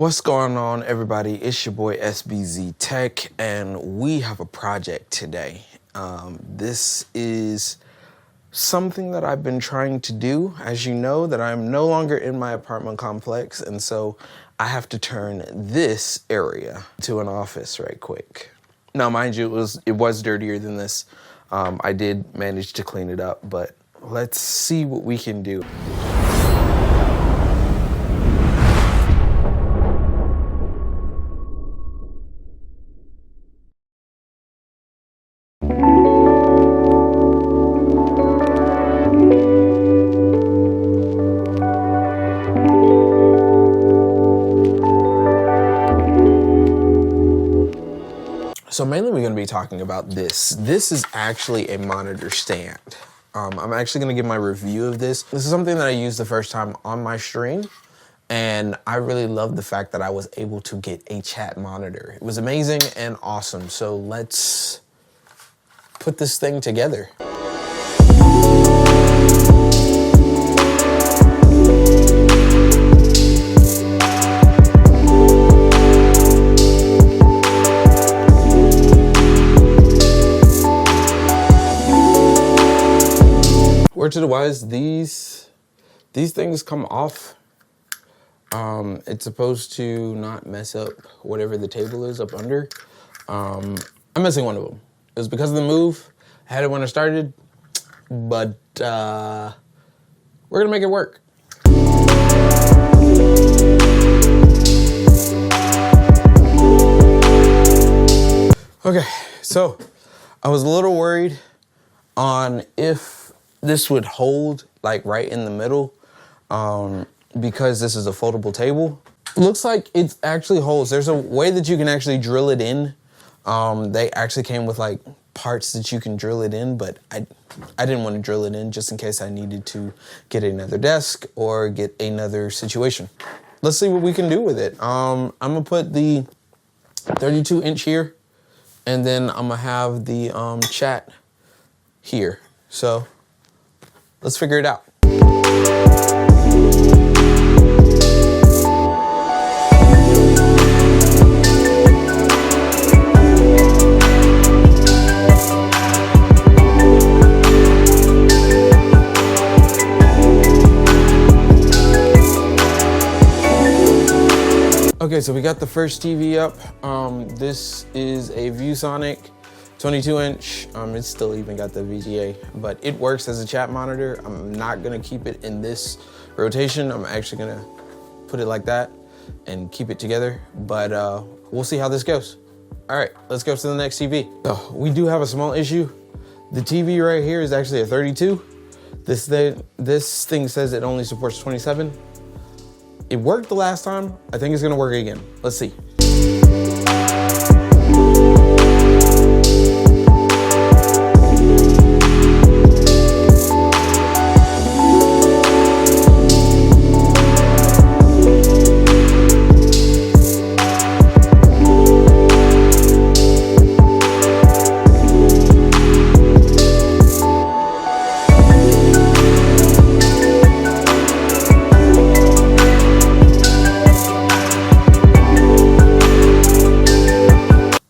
What's going on, everybody? It's your boy SBZ Tech, and we have a project today. This is something that I've been trying to do. As you know, that I'm no longer in my apartment complex, and so I have to turn this area to an office right quick. Now, mind you, it was dirtier than this. I did manage to clean it up, but let's see what we can do. So mainly we're gonna be talking about this. This is actually a monitor stand. I'm actually gonna give my review of this. This is something that I used the first time on my stream, and I really love the fact that I was able to get a chat monitor. It was amazing and awesome. So let's put this thing together. Word to the wise, these things come off. It's supposed to not mess up whatever the table is up under. I'm missing one of them. It was because of the move. I had it when I started, but we're gonna make it work. Okay, so I was a little worried on if this would hold like right in the middle because this is a foldable table. Looks like it actually holds. There's a way that you can actually drill it in. They actually came with like parts that you can drill it in, but I didn't want to drill it in just in case I needed to get another desk or get another situation. Let's see what we can do with it. I'm gonna put the 32-inch here, and then I'm gonna have the chat here. So let's figure it out. Okay, so we got the first TV up. This is a ViewSonic 22-inch. It's still even got the VGA, but it works as a chat monitor. I'm not gonna keep it in this rotation. I'm actually gonna put it like that and keep it together, but we'll see how this goes. All right, let's go to the next TV. So we do have a small issue. The TV right here is actually a 32. This thing says it only supports 27. It worked the last time. I think it's gonna work again. Let's see.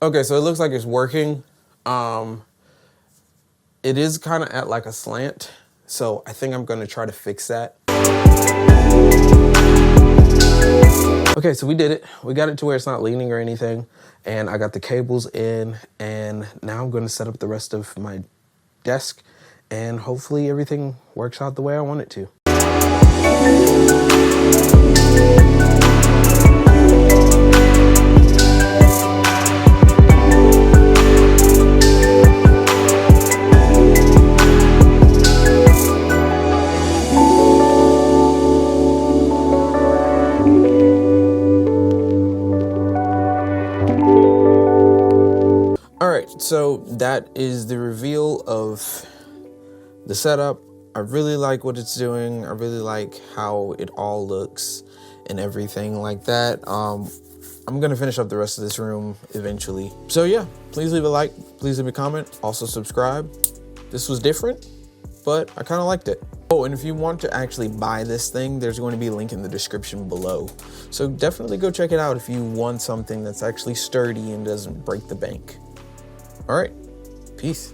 Okay, so it looks like it's working. It is kind of at like a slant, so I think I'm gonna try to fix that. Okay, so we did it. We got it to where it's not leaning or anything, and I got the cables in, and now I'm gonna set up the rest of my desk, and hopefully everything works out the way I want it to. So that is the reveal of the setup. I really like what it's doing. I really like how it all looks and everything like that. I'm gonna finish up the rest of this room eventually. So yeah, please leave a like, please leave a comment, also subscribe. This was different, but I kind of liked it. Oh, and if you want to actually buy this thing, there's going to be a link in the description below. So definitely go check it out if you want something that's actually sturdy and doesn't break the bank. All right, peace.